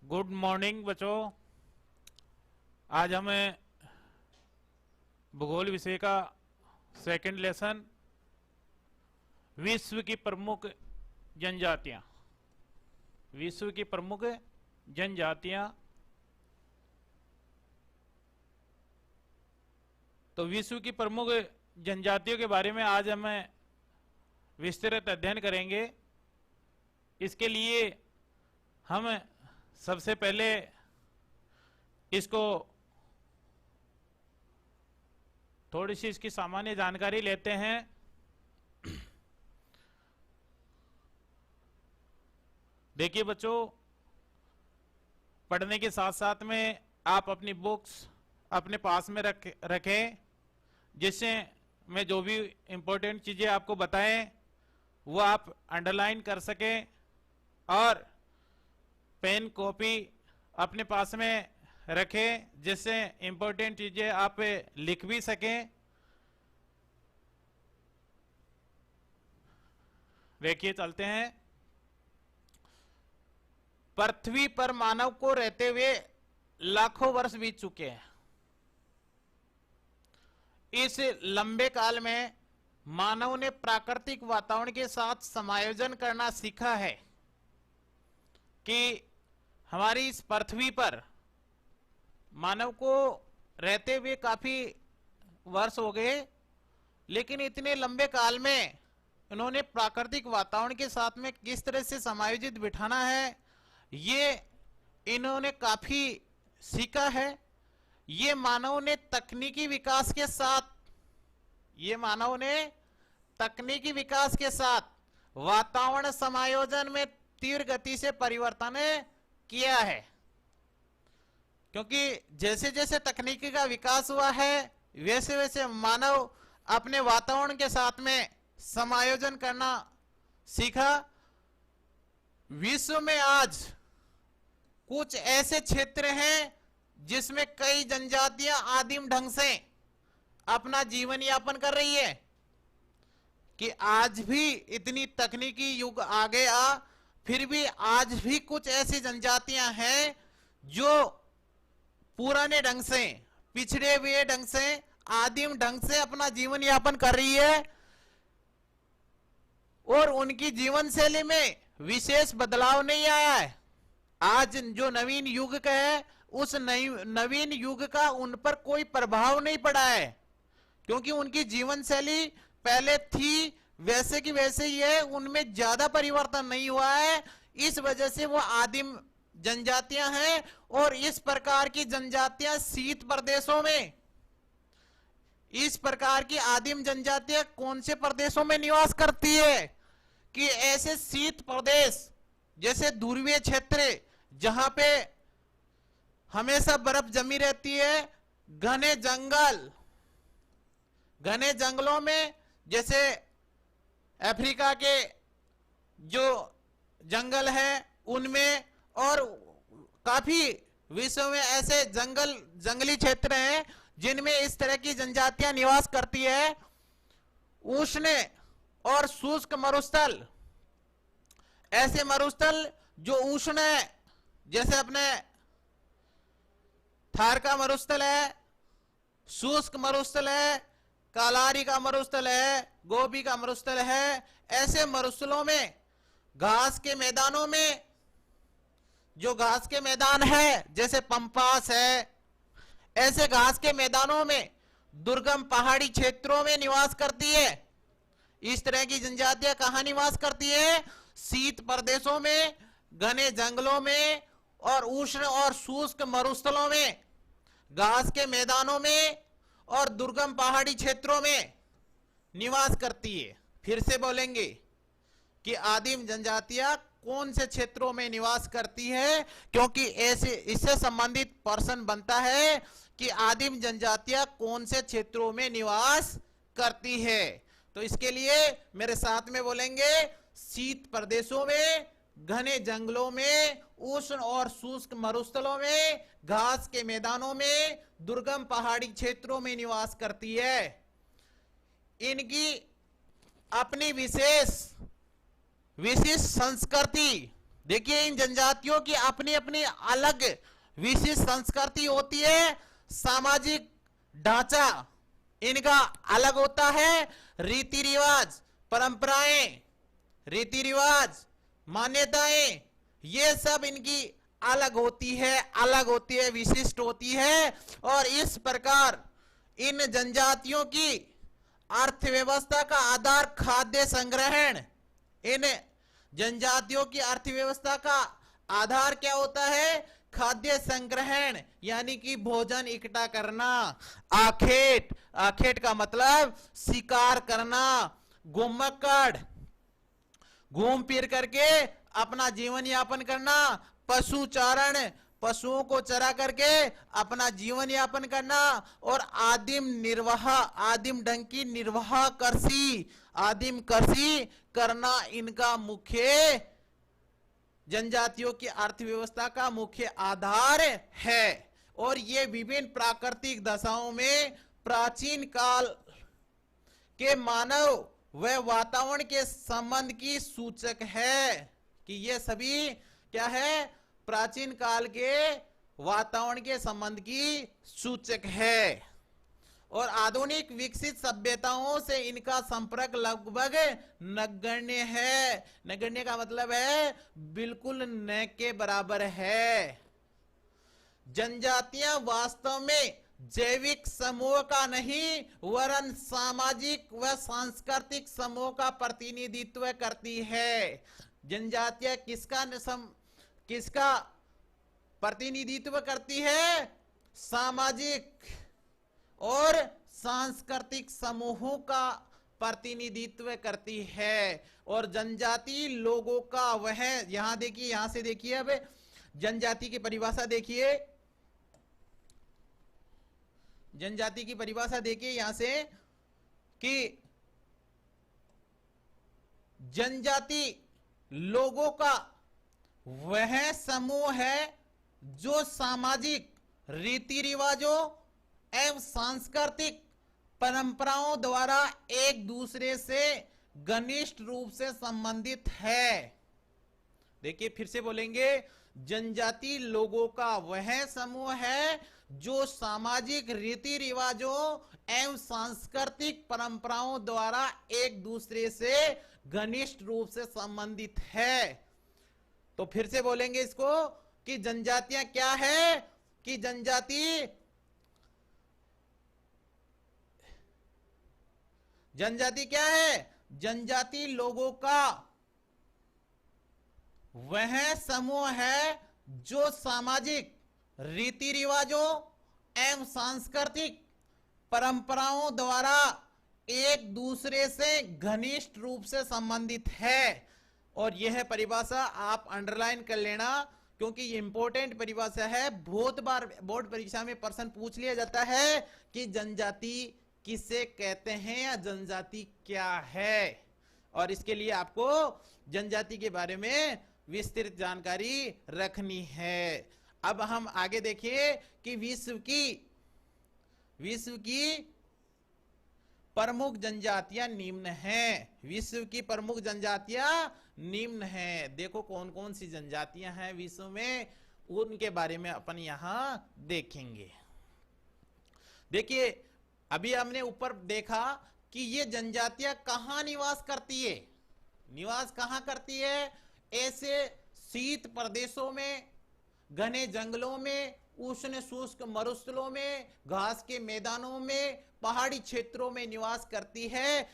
Good morning बच्चों। आज हमें भूगोल विषय का सेकंड लेसन विश्व की प्रमुख जनजातियां। विश्व की प्रमुख जनजातियां। तो विश्व की प्रमुख जनजातियों के बारे में आज हमें विस्तृत अध्ययन करेंगे। इसके लिए हम सबसे पहले इसको थोड़ी सी इसकी सामान्य जानकारी लेते हैं। देखिए बच्चों, पढ़ने के साथ साथ में आप अपनी बुक्स अपने पास में रखें, जिससे मैं जो भी इंपॉर्टेंट चीजें आपको बताएं वो आप अंडरलाइन कर सकें और पेन कॉपी अपने पास में रखें, जिससे इंपॉर्टेंट चीजें आप लिख भी सकें। देखिए चलते हैं। पृथ्वी पर मानव को रहते हुए लाखों वर्ष बीत चुके हैं। इस लंबे काल में मानव ने प्राकृतिक वातावरण के साथ समायोजन करना सीखा है कि हमारी इस पृथ्वी पर मानव को रहते हुए काफी वर्ष हो गए, लेकिन इतने लंबे काल में इन्होंने प्राकृतिक वातावरण के साथ में किस तरह से समायोजित बिठाना है, ये इन्होंने काफी सीखा है। ये मानव ने तकनीकी विकास के साथ वातावरण समायोजन में तीव्र गति से परिवर्तन किया है। क्योंकि जैसे जैसे तकनीकी का विकास हुआ है, वैसे वैसे मानव अपने वातावरण के साथ में समायोजन करना सीखा। विश्व में आज कुछ ऐसे क्षेत्र हैं जिसमें कई जनजातियां आदिम ढंग से अपना जीवन यापन कर रही है। कि आज भी इतनी तकनीकी युग आ गया, फिर भी आज भी कुछ ऐसी जनजातियां हैं जो पुराने ढंग से, पिछड़े हुए ढंग से, आदिम ढंग से अपना जीवन यापन कर रही है और उनकी जीवन शैली में विशेष बदलाव नहीं आया है। आज जो नवीन युग का है, उस नवीन युग का उन पर कोई प्रभाव नहीं पड़ा है, क्योंकि उनकी जीवन शैली पहले थी वैसे की वैसे ही है, उनमें ज्यादा परिवर्तन नहीं हुआ है। इस वजह से वो आदिम जनजातियां हैं। और इस प्रकार की जनजातियां शीत प्रदेशों में, इस प्रकार की आदिम जनजातियां कौन से प्रदेशों में निवास करती है कि ऐसे शीत प्रदेश जैसे ध्रुवीय क्षेत्र जहां पे हमेशा बर्फ जमी रहती है, घने जंगलों में, जैसे अफ्रीका के जो जंगल है उनमें, और काफी विश्व में ऐसे जंगली क्षेत्र हैं जिनमें इस तरह की जनजातियां निवास करती है। उष्ण और शुष्क मरुस्थल, ऐसे मरुस्थल जो उष्ण है, जैसे अपने थार का मरुस्थल है, शुष्क मरुस्थल है, कालारी का मरुस्थल है, गोबी का मरुस्थल है। ऐसे मरुस्थलों में घास के मैदानों में, जो घास के मैदान है जैसे पंपास है, ऐसे घास के मैदानों में, दुर्गम पहाड़ी क्षेत्रों में निवास करती है। इस तरह की जनजातियां कहां निवास करती है? शीत प्रदेशों में, घने जंगलों में और उष्ण और शुष्क मरुस्थलों में, घास के मैदानों में और दुर्गम पहाड़ी क्षेत्रों में निवास करती है। फिर से बोलेंगे कि आदिम जनजातियां कौन से क्षेत्रों में निवास करती है, क्योंकि ऐसे इससे संबंधित प्रश्न बनता है कि आदिम जनजातियां कौन से क्षेत्रों में निवास करती है। तो इसके लिए मेरे साथ में बोलेंगे, शीत प्रदेशों में, घने जंगलों में, उष्ण और शुष्क मरुस्थलों में, घास के मैदानों में, दुर्गम पहाड़ी क्षेत्रों में निवास करती है। इनकी अपनी विशेष संस्कृति देखिए इन जनजातियों की अपनी अपनी अलग विशिष्ट संस्कृति होती है, सामाजिक ढांचा इनका अलग होता है, रीति रिवाज, परंपराएं, रीति रिवाज, मान्यताएं, ये सब इनकी अलग होती है, विशिष्ट होती है। और इस प्रकार इन जनजातियों की अर्थव्यवस्था का आधार खाद्य संग्रहण, इन जनजातियों की अर्थव्यवस्था का आधार क्या होता है? खाद्य संग्रहण, यानी कि भोजन इकट्ठा करना। आखेट, आखेट का मतलब शिकार करना, घुमक्कड़, घूम फिर करके अपना जीवन यापन करना, पशु चारण, पशुओं को चरा करके अपना जीवन यापन करना, और आदिम निर्वाह, आदिम ढंग की निर्वाह कृषि, आदिम कृषि करना इनका मुख्य, जनजातियों की अर्थव्यवस्था का मुख्य आधार है। और ये विभिन्न प्राकृतिक दशाओं में प्राचीन काल के मानव व वातावरण के संबंध की सूचक है, कि ये सभी क्या है? प्राचीन काल के वातावरण के संबंध की सूचक है। और आधुनिक विकसित सभ्यताओं से इनका संपर्क लगभग नगण्य है। नगण्य का मतलब है बिल्कुल न के बराबर है। जनजातियां वास्तव में जैविक समूह का नहीं, वरन सामाजिक व सांस्कृतिक समूह का प्रतिनिधित्व करती है। जनजातियां किसका प्रतिनिधित्व करती है? सामाजिक और सांस्कृतिक समूहों का प्रतिनिधित्व करती है। और जनजाति लोगों का वह, यहां देखिए, यहां से देखिए, अब जनजाति की परिभाषा देखिए, जनजाति की परिभाषा देखिए यहां से, कि जनजाति लोगों का वह समूह है जो सामाजिक रीति रिवाजों एवं सांस्कृतिक परंपराओं द्वारा एक दूसरे से घनिष्ठ रूप से संबंधित है। देखिए फिर से बोलेंगे, जनजाति लोगों का वह समूह है जो सामाजिक रीति रिवाजों एवं सांस्कृतिक परंपराओं द्वारा एक दूसरे से घनिष्ठ रूप से संबंधित है। तो फिर से बोलेंगे इसको, कि जनजातियां क्या है? कि जनजाति क्या है? जनजाति लोगों का वह समूह है जो सामाजिक रीति रिवाजों एवं सांस्कृतिक परंपराओं द्वारा एक दूसरे से घनिष्ठ रूप से संबंधित है। और यह परिभाषा आप अंडरलाइन कर लेना, क्योंकि ये इंपॉर्टेंट परिभाषा है। बहुत बार बोर्ड परीक्षा में प्रश्न पूछ लिया जाता है कि जनजाति किसे कहते हैं या जनजाति क्या है, और इसके लिए आपको जनजाति के बारे में विस्तृत जानकारी रखनी है। अब हम आगे देखिए कि विश्व की प्रमुख जनजातियां निम्न हैं। विश्व की प्रमुख जनजातियां निम्न हैं। देखो कौन कौन सी जनजातियां हैं विश्व में, उनके बारे में अपन यहां देखेंगे। देखिए अभी हमने ऊपर देखा कि ये जनजातियां कहां निवास करती है। निवास कहां करती है? ऐसे शीत प्रदेशों में, घने जंगलों में, उष्ण शुष्क मरुस्थलों में, घास के मैदानों में, पहाड़ी क्षेत्रों में निवास करती है।